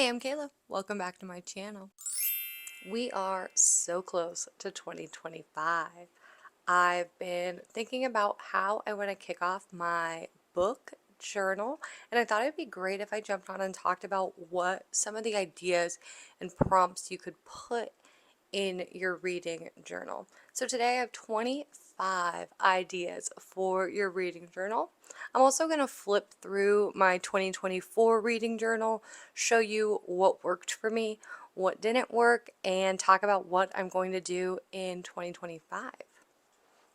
Hey, I'm Kayla. Welcome back to my channel. We are so close to 2025. I've been thinking about how I want to kick off my book journal, and I thought it'd be great if I jumped on and talked about what some of the ideas and prompts you could put in your reading journal. So today I have 25 ideas for your reading journal. I'm also going to flip through my 2024 reading journal, show you what worked for me, what didn't work, and talk about what I'm going to do in 2025.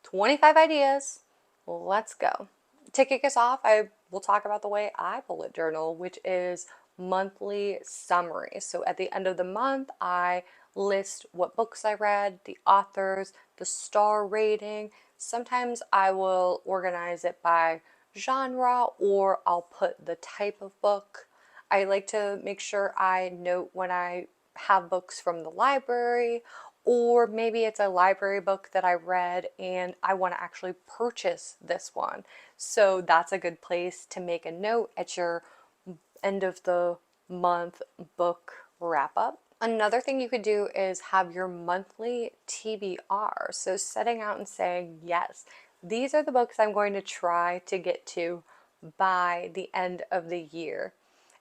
25 ideas. Let's go. To kick us off, I will talk about the way I bullet journal, which is monthly summaries. So at the end of the month, I list what books I read, the authors, the star rating. Sometimes I will organize it by genre, or I'll put the type of book. I like to make sure I note when I have books from the library, or maybe it's a library book that I read and I want to actually purchase this one. So that's a good place to make a note at your end of the month book wrap up. Another thing you could do is have your monthly TBR. So setting out and saying, yes, these are the books I'm going to try to get to by the end of the year.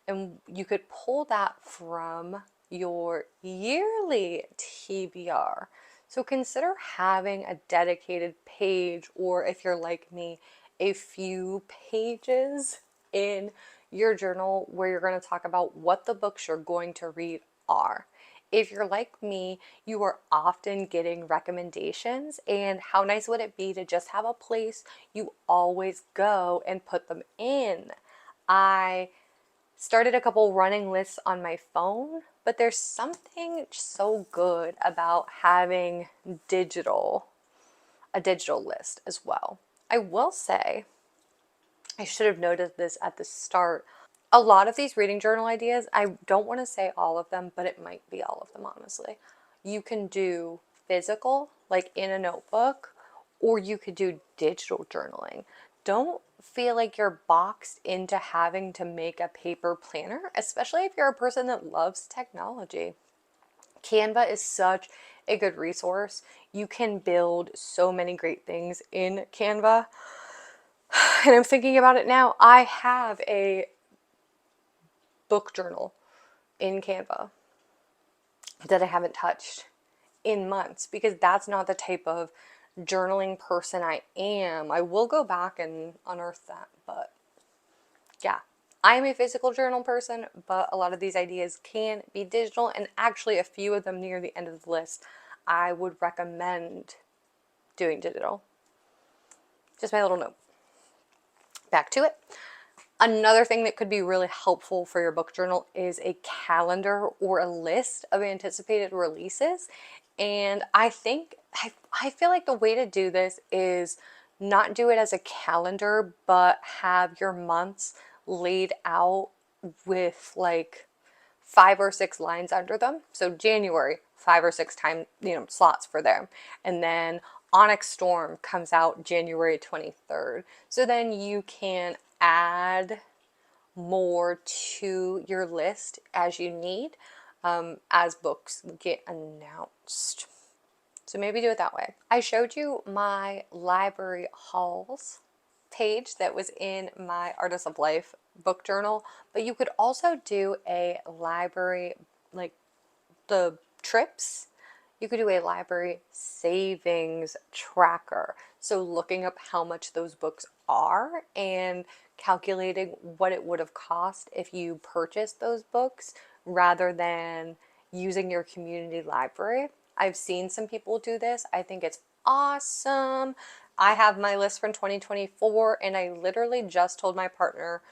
And you could pull that from your yearly TBR. So consider having a dedicated page, or if you're like me, a few pages in your journal where you're going to talk about what the books you're going to read are. If you're like me, you are often getting recommendations, and how nice would it be to just have a place you always go and put them in? I started a couple running lists on my phone, but there's something so good about having a digital list as well. I will say, I should have noted this at the start. A lot of these reading journal ideas, I don't want to say all of them, but it might be all of them, honestly. You can do physical, like in a notebook, or you could do digital journaling. Don't feel like you're boxed into having to make a paper planner, especially if you're a person that loves technology. Canva is such a good resource. You can build so many great things in Canva. And I'm thinking about it now. I have a book journal in Canva that I haven't touched in months because that's not the type of journaling person I am. I will go back and unearth that, but yeah. I'm a physical journal person, but a lot of these ideas can be digital, and actually a few of them near the end of the list I would recommend doing digital. Just my little note. Back to it. Another thing that could be really helpful for your book journal is a calendar or a list of anticipated releases. And I feel like the way to do this is not do it as a calendar, but have your months laid out with like 5 or 6 lines under them. So January, 5 or 6 time, slots for them. And then Onyx Storm comes out January 23rd. So then you can add more to your list as you need, as books get announced. So maybe do it that way. I showed you my library hauls page that was in my Artists of Life book journal, but you could also do a library, like the trips. You could do a library savings tracker. So looking up how much those books are and calculating what it would have cost if you purchased those books rather than using your community library. I've seen some people do this. I think it's awesome. I have my list from 2024, and I literally just told my partner,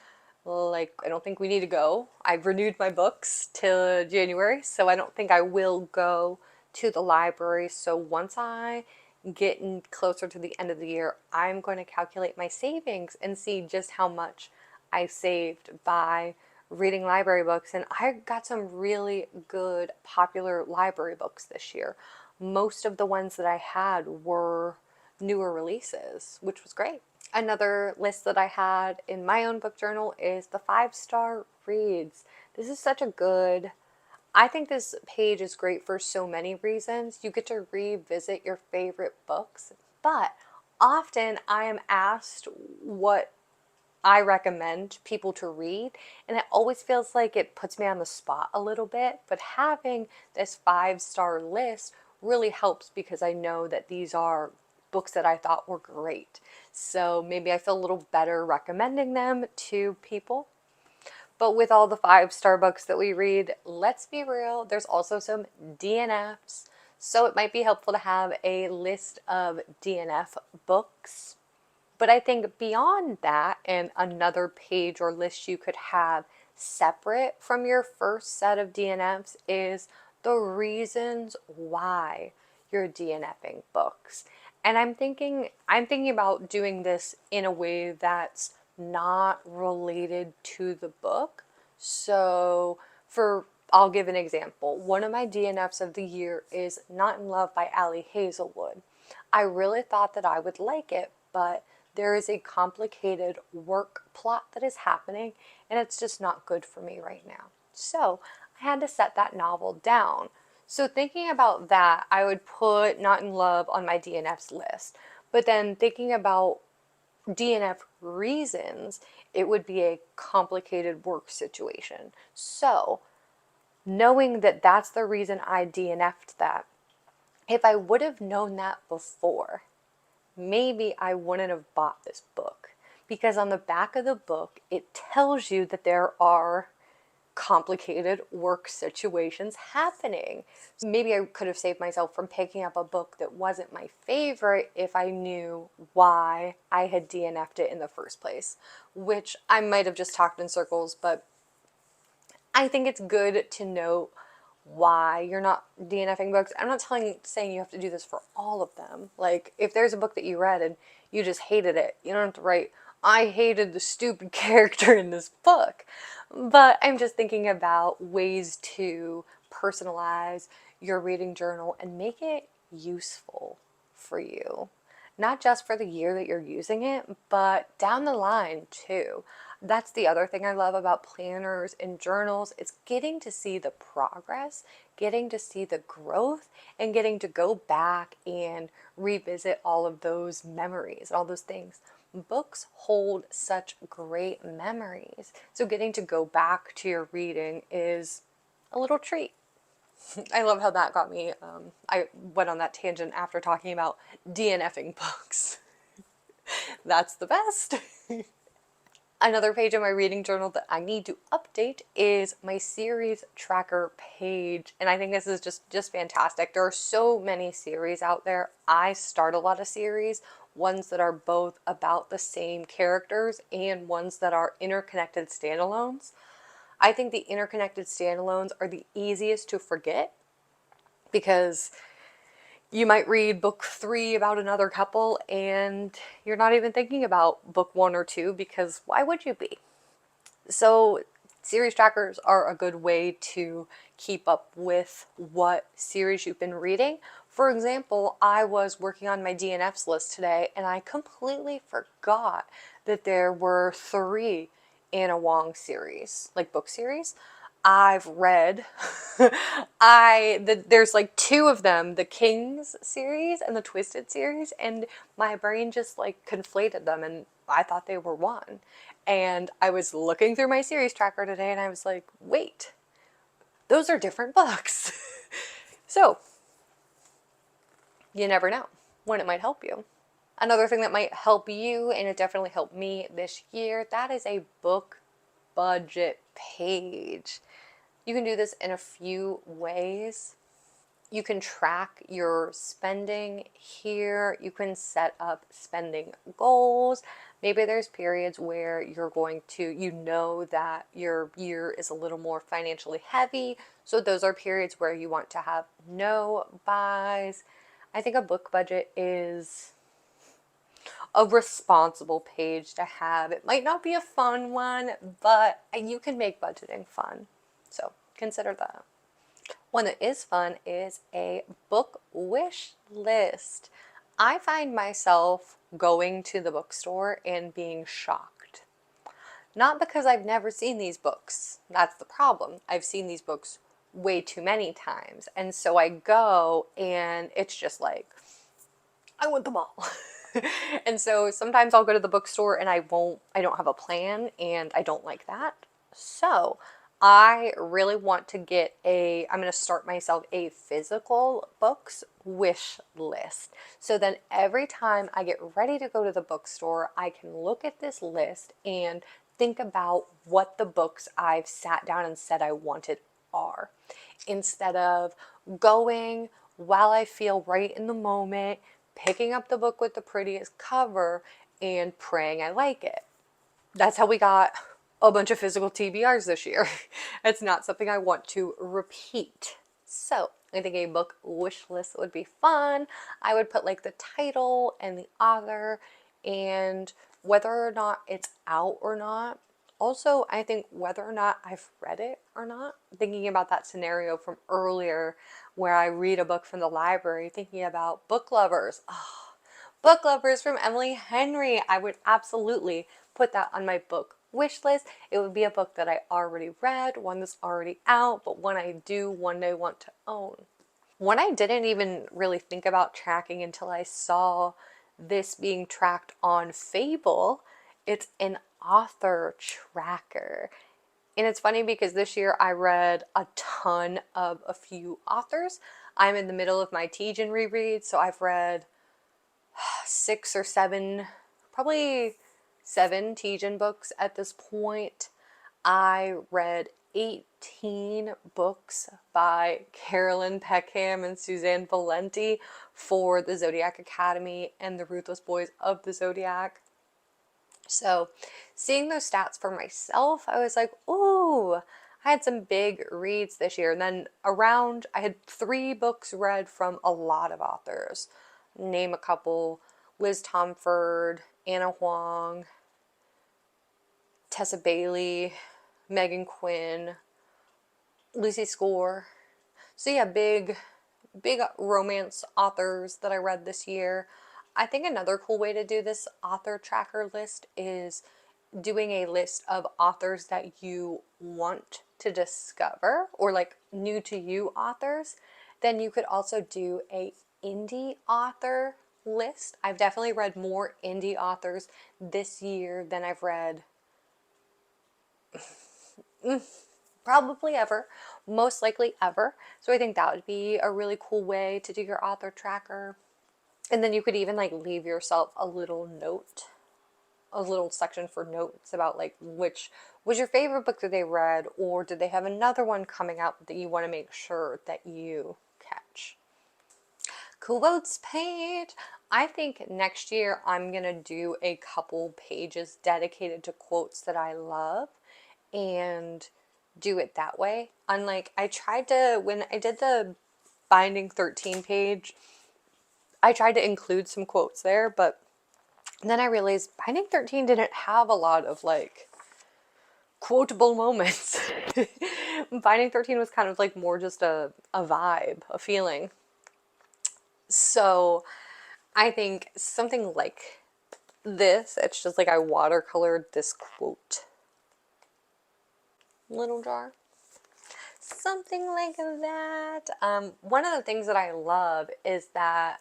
like, I don't think we need to go. I've renewed my books till January, so I don't think I will go to the library. So once I get closer to the end of the year, I'm going to calculate my savings and see just how much I saved by reading library books. And I got some really good popular library books this year. Most of the ones that I had were newer releases, which was great. Another list that I had in my own book journal is the 5-star reads This is such a good, I think this page is great for so many reasons. You get to revisit your favorite books, but often I am asked what I recommend people to read, and it always feels like it puts me on the spot a little bit. But having this 5-star list really helps because I know that these are books that I thought were great. So maybe I feel a little better recommending them to people. But with all the 5-star books that we read, let's be real, there's also some DNFs. So it might be helpful to have a list of DNF books. But I think beyond that, and another page or list you could have separate from your first set of DNFs, is the reasons why you're DNFing books. And I'm thinking about doing this in a way that's not related to the book. So I'll give an example. One of my DNFs of the year is Not in Love by Ali Hazelwood. I really thought that I would like it, but there is a complicated work plot that is happening, and it's just not good for me right now. So I had to set that novel down. So thinking about that, I would put Not in Love on my DNFs list. But then thinking about DNF reasons, it would be a complicated work situation. So knowing that that's the reason I DNF'd that, if I would have known that before, maybe I wouldn't have bought this book, because on the back of the book, it tells you that there are complicated work situations happening. Maybe I could have saved myself from picking up a book that wasn't my favorite if I knew why I had DNF'd it in the first place, which I might have just talked in circles, but I think it's good to know why you're not DNFing books. I'm not saying you have to do this for all of them. Like, if there's a book that you read and you just hated it, you don't have to write, I hated the stupid character in this book. But I'm just thinking about ways to personalize your reading journal and make it useful for you. Not just for the year that you're using it, but down the line too. That's the other thing I love about planners and journals. It's getting to see the progress, getting to see the growth, and getting to go back and revisit all of those memories, all those things. Books hold such great memories. So getting to go back to your reading is a little treat. I love how that got me. I went on that tangent after talking about DNFing books. That's the best. Another page in my reading journal that I need to update is my series tracker page. And I think this is just fantastic. There are so many series out there. I start a lot of series, ones that are both about the same characters and ones that are interconnected standalones. I think the interconnected standalones are the easiest to forget because you might read book 3 about another couple and you're not even thinking about book 1 or 2, because why would you be? So series trackers are a good way to keep up with what series you've been reading. For example, I was working on my DNFs list today and I completely forgot that there were 3 Anna Wong series, like book series. I've read, there's like 2 of them, the Kings series and the Twisted series, and my brain just like conflated them and I thought they were one. And I was looking through my series tracker today and I was like, wait, those are different books. So you never know when it might help you. Another thing that might help you, and it definitely helped me this year, that is a book budget page. You can do this in a few ways. You can track your spending here. You can set up spending goals. Maybe there's periods where you're going to, you know that your year is a little more financially heavy. So those are periods where you want to have no buys. I think a book budget is a responsible page to have. It might not be a fun one, but you can make budgeting fun. So consider that. One that is fun is a book wish list. I find myself going to the bookstore and being shocked. Not because I've never seen these books. That's the problem. I've seen these books way too many times. And so I go and it's just like, I want them all. And so sometimes I'll go to the bookstore and I don't have a plan and I don't like that. So I really want to get I'm going to start myself a physical books wish list. So then every time I get ready to go to the bookstore, I can look at this list and think about what the books I've sat down and said I wanted are. Instead of going while I feel right in the moment, picking up the book with the prettiest cover and praying I like it. That's how we got a bunch of physical TBRs this year. It's not something I want to repeat. So I think a book wish list would be fun. I would put like the title and the author and whether or not it's out or not. Also, I think whether or not I've read it or not. Thinking about that scenario from earlier where I read a book from the library, thinking about Book Lovers. Oh, Book Lovers from Emily Henry. I would absolutely put that on my book wish list. It would be a book that I already read, one that's already out, but one I do one day want to own. One I didn't even really think about tracking until I saw this being tracked on Fable. It's an author tracker. And it's funny because this year I read a ton of a few authors. I'm in the middle of my Tejan reread, so I've read 6 or 7, probably 7 Tejan books at this point. I read 18 books by Carolyn Peckham and Suzanne Valenti for the Zodiac Academy and the Ruthless Boys of the Zodiac. So seeing those stats for myself, I was like, ooh, I had some big reads this year. And then I had 3 books read from a lot of authors. Name a couple: Liz Tomford, Anna Huang, Tessa Bailey, Megan Quinn, Lucy Score. So yeah, big romance authors that I read this year. I think another cool way to do this author tracker list is doing a list of authors that you want to discover, or like new to you authors. Then you could also do a indie author list. I've definitely read more indie authors this year than I've read probably ever, most likely ever. So I think that would be a really cool way to do your author tracker. And then you could even like leave yourself a little note, a little section for notes about like which was your favorite book that they read, or did they have another one coming out that you want to make sure that you catch. Quotes page. I think next year I'm going to do a couple pages dedicated to quotes that I love and do it that way. Unlike when I did the Binding 13 page, I tried to include some quotes there, but then I realized Binding 13 didn't have a lot of like quotable moments. Binding 13 was kind of like more just a vibe, a feeling. So I think something like this, it's just like I watercolored this quote. Little jar. Something like that. One of the things that I love is that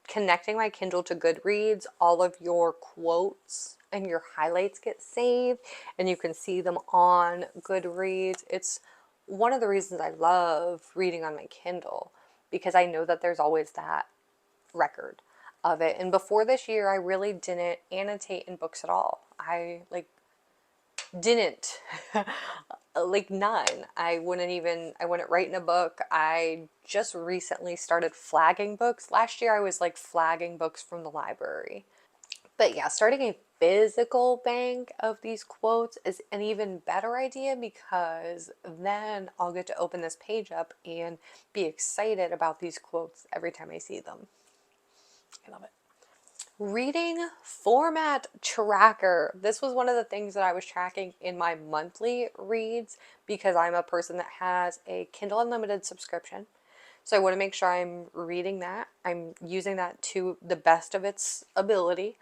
connecting my Kindle to Goodreads, all of your quotes and your highlights get saved and you can see them on Goodreads. It's one of the reasons I love reading on my Kindle, because I know that there's always that record of it. And before this year, I really didn't annotate in books at all. I didn't. Like none. I wouldn't write in a book. I just recently started flagging books. Last year I was like flagging books from the library. But yeah, starting a physical bank of these quotes is an even better idea, because then I'll get to open this page up and be excited about these quotes every time I see them. I love it. Reading format tracker. This was one of the things that I was tracking in my monthly reads, because I'm a person that has a Kindle Unlimited subscription. So I want to make sure I'm reading that. I'm using that to the best of its ability.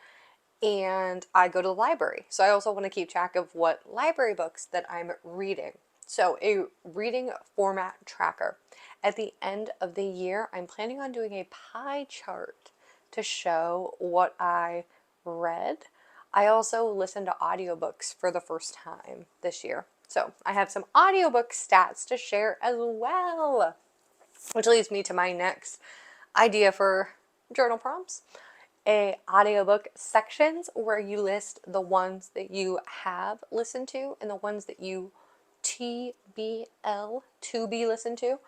and I go to the library. So I also want to keep track of what library books that I'm reading. So a reading format tracker. At the end of the year, I'm planning on doing a pie chart to show what I read. I also listened to audiobooks for the first time this year. So I have some audiobook stats to share as well, which leads me to my next idea for journal prompts. Audiobook sections where you list the ones that you have listened to and the ones that you TBL to be listened to.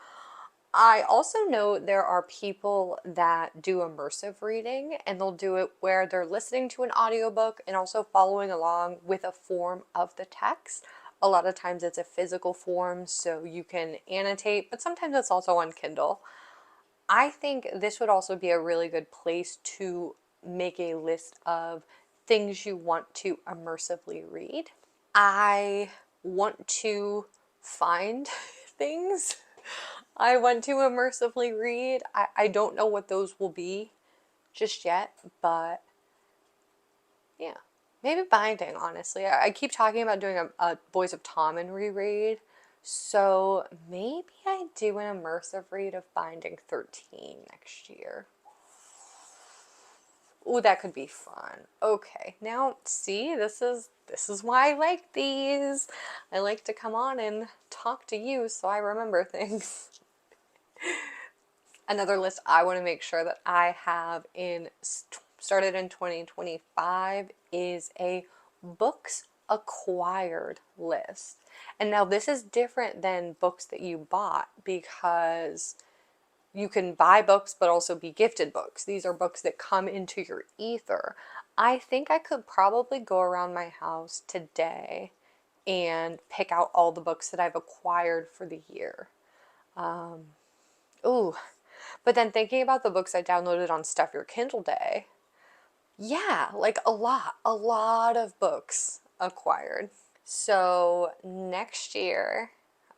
I also know there are people that do immersive reading, and they'll do it where they're listening to an audiobook and also following along with a form of the text. A lot of times it's a physical form, so you can annotate, but sometimes it's also on Kindle. I think this would also be a really good place to make a list of things you want to immersively read. I want to find things I want to immersively read. I don't know what those will be just yet, but yeah. Maybe Binding, honestly. I keep talking about doing a Boys of Tommen reread, so maybe I do an immersive read of Binding 13 next year. Ooh, that could be fun. Okay, now see, this is why I like these. I like to come on and talk to you so I remember things. Another list I want to make sure that I have started in 2025 is a books acquired list. And now this is different than books that you bought, because you can buy books but also be gifted books. These are books that come into your ether. I think I could probably go around my house today and pick out all the books that I've acquired for the year. Ooh, but then thinking about the books I downloaded on Stuff Your Kindle Day, yeah, like a lot of books acquired. So next year,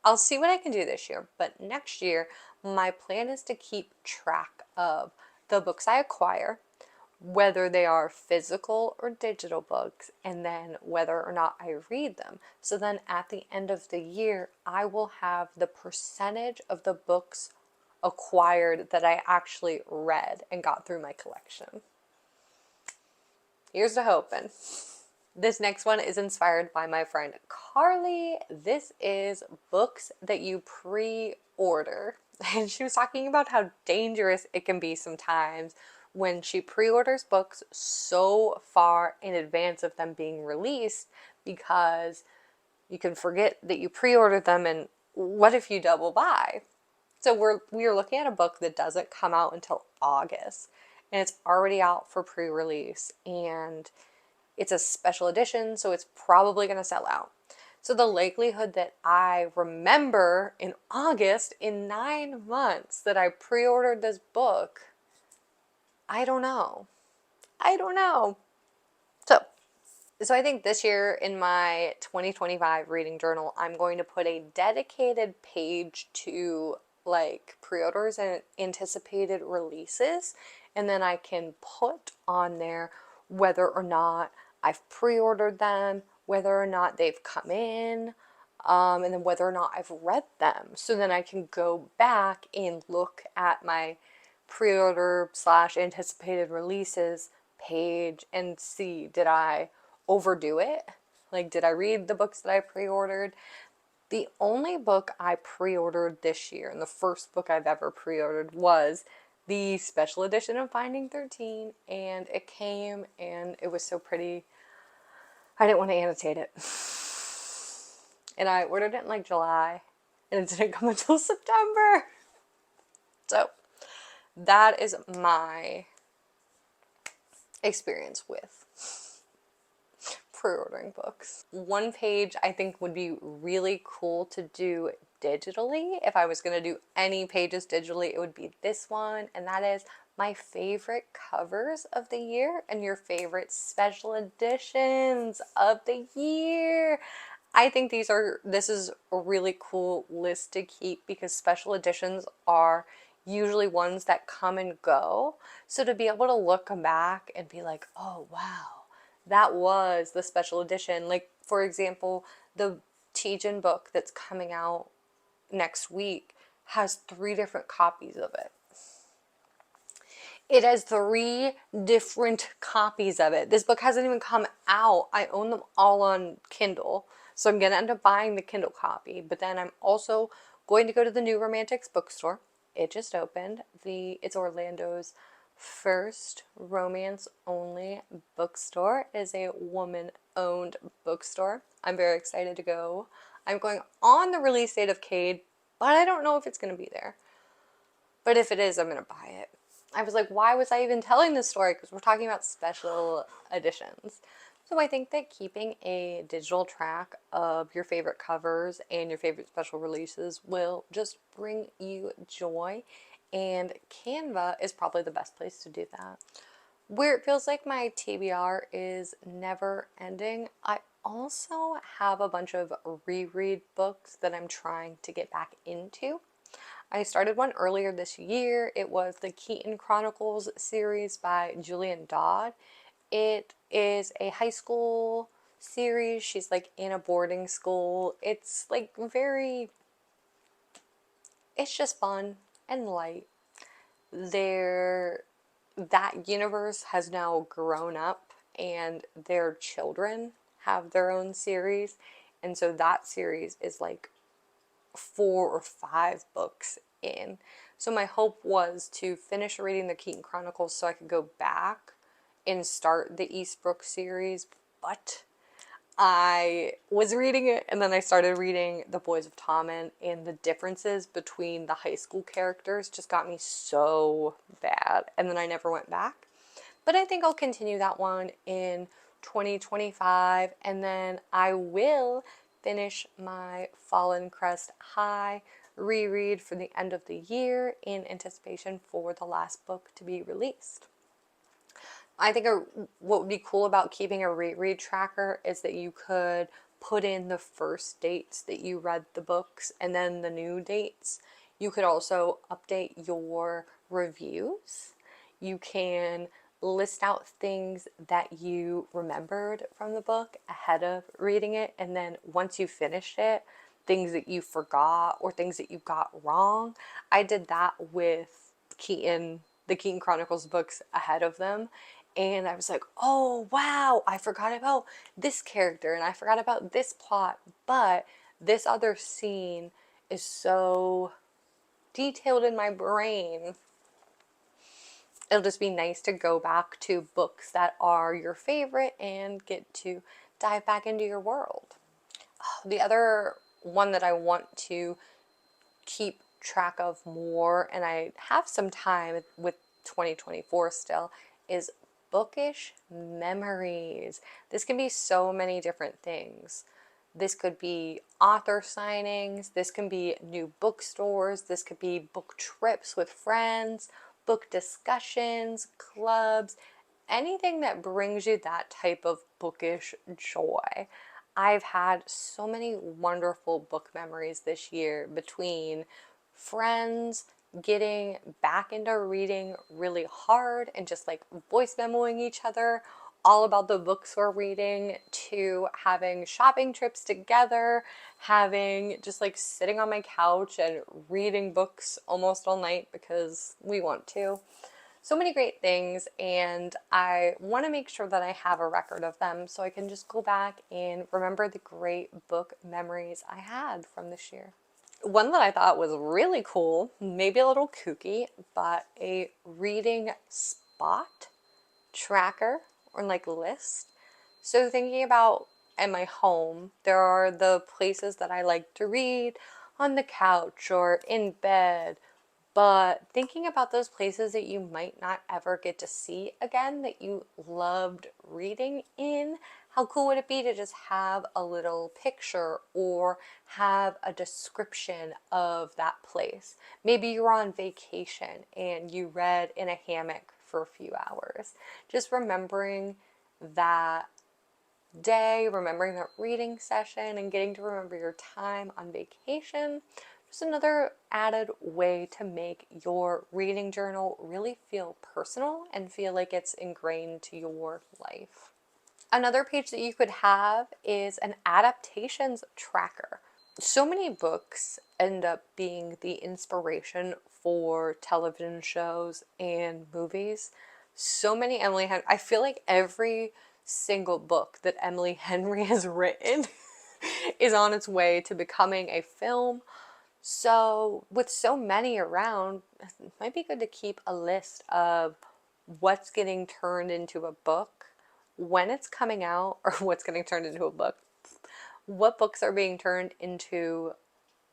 I'll see what I can do this year, but next year, my plan is to keep track of the books I acquire, whether they are physical or digital books, and then whether or not I read them. So then at the end of the year, I will have the percentage of the books acquired that I actually read and got through my collection. Here's to hoping. This next one is inspired by my friend Carly. This is books that you pre-order. And she was talking about how dangerous it can be sometimes when she pre-orders books so far in advance of them being released, because you can forget that you pre-ordered them, and what if you double buy? So we're looking at a book that doesn't come out until August, and it's already out for pre-release, and it's a special edition, so it's probably going to sell out. So the likelihood that I remember in August, in 9 months, that I pre-ordered this book, I don't know. So I think this year in my 2025 reading journal, I'm going to put a dedicated page to like pre-orders and anticipated releases, and then I can put on there whether or not I've pre-ordered them, whether or not they've come in, and then whether or not I've read them. So then I can go back and look at my pre-order / anticipated releases page and see, did I overdo it? Like, did I read the books that I pre-ordered? The only book I pre-ordered this year, and the first book I've ever pre-ordered, was the special edition of Finding 13, and it came and it was so pretty. I didn't want to annotate it. And I ordered it in like July, and it didn't come until September. So that is my experience with pre-ordering books. One page I think would be really cool to do digitally. If I was going to do any pages digitally, it would be this one, and that is my favorite covers of the year and your favorite special editions of the year. I think this is a really cool list to keep, because special editions are usually ones that come and go. So to be able to look back and be like, oh wow, that was the special edition. Like, for example, the Tejan book that's coming out next week has 3 different copies of it. It has 3 different copies of it. This book hasn't even come out. I own them all on Kindle. So I'm going to end up buying the Kindle copy. But then I'm also going to go to the New Romantics bookstore. It just opened. It's Orlando's first romance only bookstore. It is a woman owned bookstore. I'm very excited to go. I'm going on the release date of Cade, but I don't know if it's going to be there. But if it is, I'm going to buy it. I was like, why was I even telling this story? Because we're talking about special editions. So I think that keeping a digital track of your favorite covers and your favorite special releases will just bring you joy. And Canva is probably the best place to do that. Where it feels like my TBR is never ending, I also have a bunch of reread books that I'm trying to get back into. I started one earlier this year. It was the Keaton Chronicles series by Julian Dodd. It is a high school series. She's like in a boarding school. It's like it's just fun and light. That universe has now grown up and their children have their own series. And so that series is like 4 or 5 books in. So my hope was to finish reading the Keaton Chronicles so I could go back and start the Eastbrook series, but I was reading it and then I started reading The Boys of Tommen, and the differences between the high school characters just got me so bad, and then I never went back. But I think I'll continue that one in 2025, and then I will finish my Fallen Crest High reread for the end of the year in anticipation for the last book to be released. I think what would be cool about keeping a reread tracker is that you could put in the first dates that you read the books and then the new dates. You could also update your reviews. You can list out things that you remembered from the book ahead of reading it, and then once you finished it, things that you forgot or things that you got wrong. I did that with the Keaton Chronicles books ahead of them, and I was like, oh wow, I forgot about this character and I forgot about this plot, but this other scene is so detailed in my brain. It'll just be nice to go back to books that are your favorite and get to dive back into your world. The other one that I want to keep track of more, and I have some time with 2024 still, is bookish memories. This can be so many different things. This could be author signings, this can be new bookstores, this could be book trips with friends, book discussions, clubs, anything that brings you that type of bookish joy. I've had so many wonderful book memories this year between friends getting back into reading really hard and just like voice memoing each other all about the books we're reading, to having shopping trips together, having just like sitting on my couch and reading books almost all night because we want to. So many great things, and I want to make sure that I have a record of them so I can just go back and remember the great book memories I had from this year. One that I thought was really cool, maybe a little kooky, but a reading spot tracker or like list. So thinking about at my home, there are the places that I like to read on the couch or in bed, but thinking about those places that you might not ever get to see again that you loved reading in, how cool would it be to just have a little picture or have a description of that place? Maybe you're on vacation and you read in a hammock for a few hours. Just remembering that day, remembering that reading session, and getting to remember your time on vacation. Just another added way to make your reading journal really feel personal and feel like it's ingrained to your life. Another page that you could have is an adaptations tracker. So many books end up being the inspiration for television shows and movies. So many Emily Henry, I feel like every single book that Emily Henry has written is on its way to becoming a film. So, with so many around, it might be good to keep a list of what's getting turned into a book, when it's coming out, or what's getting turned into a book, what books are being turned into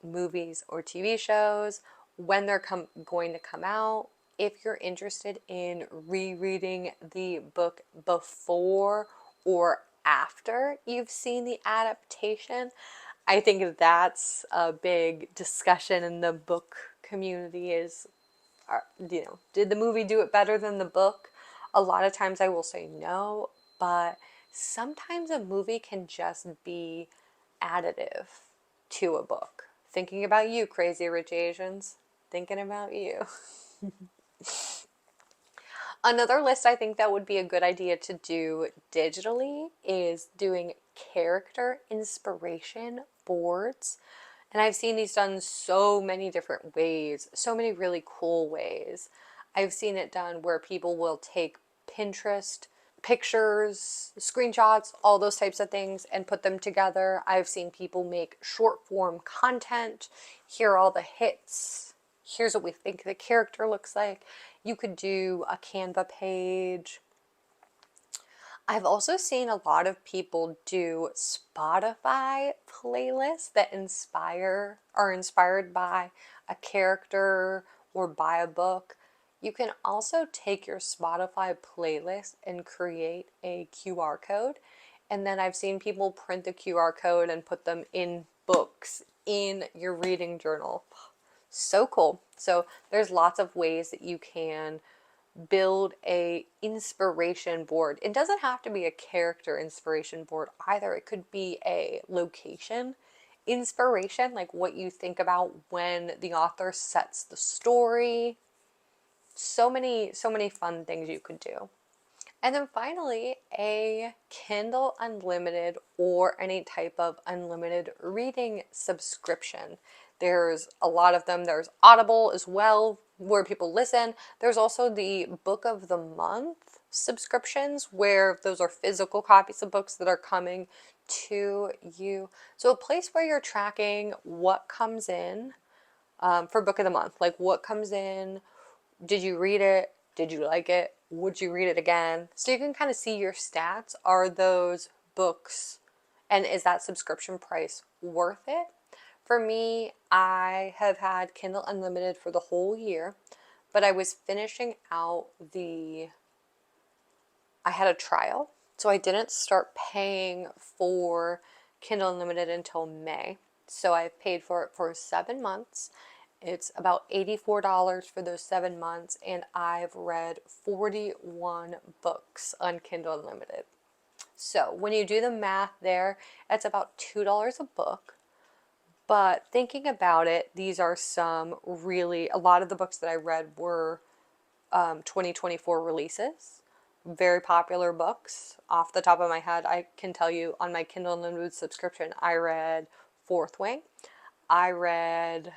movies or TV shows, when they're going to come out. If you're interested in rereading the book before or after you've seen the adaptation, I think that's a big discussion in the book community is, did the movie do it better than the book? A lot of times I will say no, but sometimes a movie can just be additive to a book. Thinking about you, Crazy Rich Asians. Thinking about you. Another list I think that would be a good idea to do digitally is doing character inspiration boards. And I've seen these done so many different ways, so many really cool ways. I've seen it done where people will take Pinterest pictures, screenshots, all those types of things and put them together. I've seen people make short form content. Here are all the hits. Here's what we think the character looks like. You could do a Canva page. I've also seen a lot of people do Spotify playlists that are inspired by a character or by a book. You can also take your Spotify playlist and create a QR code. And then I've seen people print the QR code and put them in books in your reading journal. So cool. So there's lots of ways that you can build a inspiration board. It doesn't have to be a character inspiration board either. It could be a location inspiration, like what you think about when the author sets the story. So many fun things you could do. And then finally, a Kindle Unlimited or any type of unlimited reading subscription. There's a lot of them. There's Audible as well, where people listen. There's also the Book of the Month subscriptions, where those are physical copies of books that are coming to you. So a place where you're tracking what comes in for Book of the Month, like what comes in. Did you read it? Did you like it? Would you read it again? So you can kind of see your stats. Are those books and is that subscription price worth it? For me, I have had Kindle Unlimited for the whole year, but I was finishing out I had a trial, so I didn't start paying for Kindle Unlimited until May. So I've paid for it for 7 months. It's about $84 for those 7 months, and I've read 41 books on Kindle Unlimited. So when you do the math there, it's about $2 a book. But thinking about it, these are a lot of the books that I read were 2024 releases. Very popular books. Off the top of my head, I can tell you on my Kindle Unlimited subscription, I read Fourth Wing. I read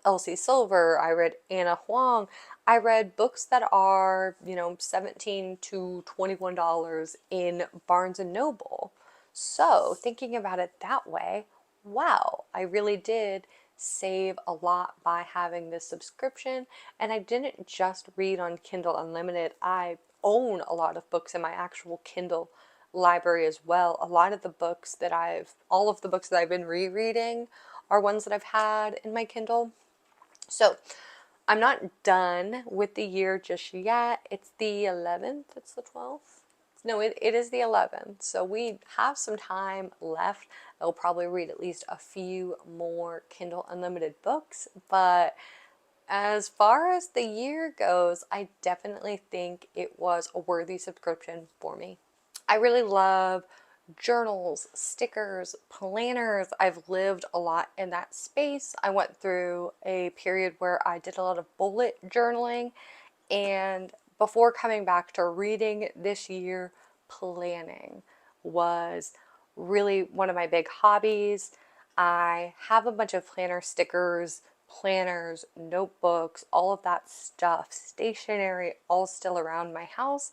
Elsie Silver. I read Anna Huang. I read books that are, $17 to $21 in Barnes and Noble. So thinking about it that way, wow, I really did save a lot by having this subscription. And I didn't just read on Kindle Unlimited. I own a lot of books in my actual Kindle library as well. All of the books that I've been rereading are ones that I've had in my Kindle. So I'm not done with the year just yet. It's the 11th. It's the 12th. No, it is the 11th. So we have some time left. I'll probably read at least a few more Kindle Unlimited books. But as far as the year goes, I definitely think it was a worthy subscription for me. I really love journals, stickers, planners. I've lived a lot in that space. I went through a period where I did a lot of bullet journaling, and before coming back to reading this year, planning was really one of my big hobbies. I have a bunch of planner stickers, planners, notebooks, all of that stuff, stationery, all still around my house.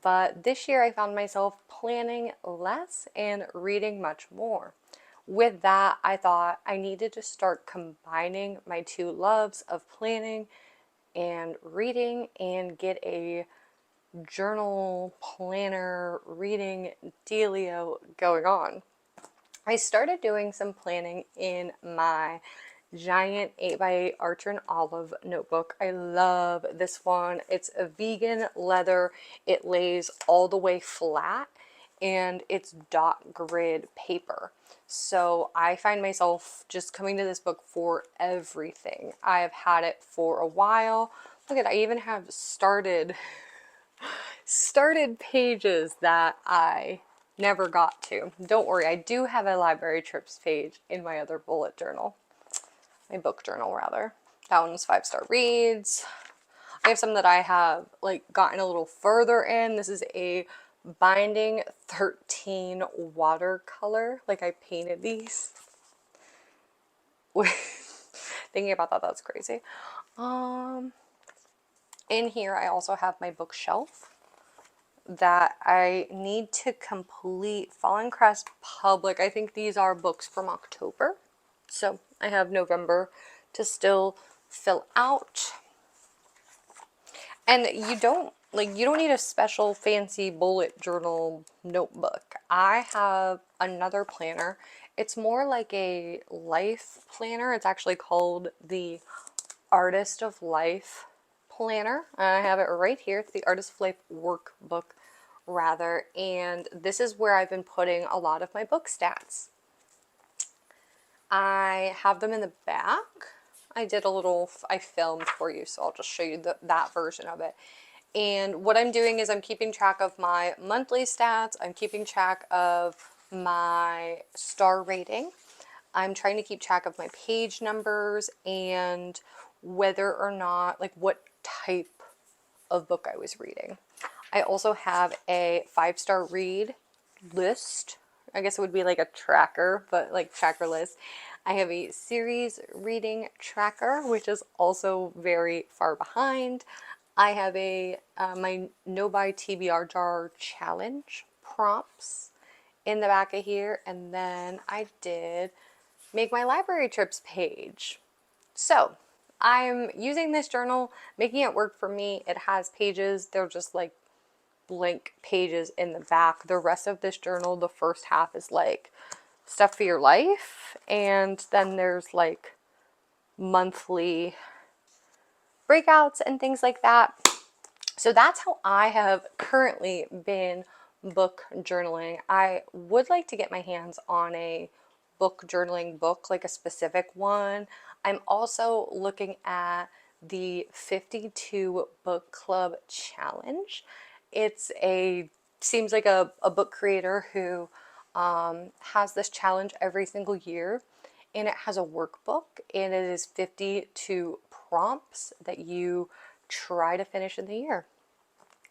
But this year I found myself planning less and reading much more. With that, I thought I needed to start combining my two loves of planning and reading and get a journal, planner, reading dealio going on. I started doing some planning in my giant 8x8 Archer and Olive notebook. I love this one. It's a vegan leather. It lays all the way flat and it's dot grid paper. So I find myself just coming to this book for everything. I've had it for a while. Look at, I even have started pages that I never got to. Don't worry, I do have a library trips page in my other bullet journal. My book journal, rather. That one's 5-star reads. I have some that I have like gotten a little further in. This is a binding 13 watercolor. Like I painted these. Thinking about that, that's crazy. In here I also have my bookshelf that I need to complete. Fallen Crest Public. I think these are books from October. So I have November to still fill out. And you don't need a special fancy bullet journal notebook. I have another planner. It's more like a life planner. It's actually called the Artist of Life planner. I have it right here. It's the Artist of Life workbook, rather. And this is where I've been putting a lot of my book stats. I have them in the back. I filmed for you, so I'll just show you that version of it. And what I'm doing is I'm keeping track of my monthly stats. I'm keeping track of my star rating. I'm trying to keep track of my page numbers and whether or not, like what type of book I was reading. I also have a 5-star read list. I guess it would be like a tracker, but like tracker list. I have a series reading tracker, which is also very far behind. I have a my no buy TBR jar challenge prompts in the back of here, and then I did make my library trips page. So I'm using this journal, making it work for me. It has pages. They're just like blank pages in the back. The rest of this journal, the first half is like stuff for your life, and then there's like monthly breakouts and things like that. So that's how I have currently been book journaling. I would like to get my hands on a book journaling book, like a specific one. I'm also looking at the 52 book club challenge. Seems like a book creator who has this challenge every single year, and it has a workbook, and it is 52 prompts that you try to finish in the year.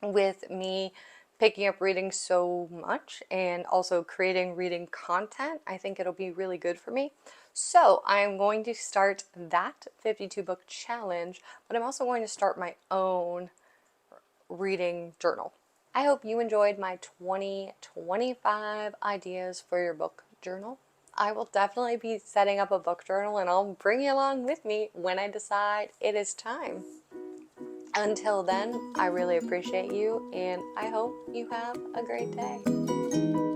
With me picking up reading so much and also creating reading content, I think it'll be really good for me. So I'm going to start that 52 book challenge, but I'm also going to start my own reading journal. I hope you enjoyed my 2025 ideas for your book journal. I will definitely be setting up a book journal, and I'll bring you along with me when I decide it is time. Until then, I really appreciate you, and I hope you have a great day.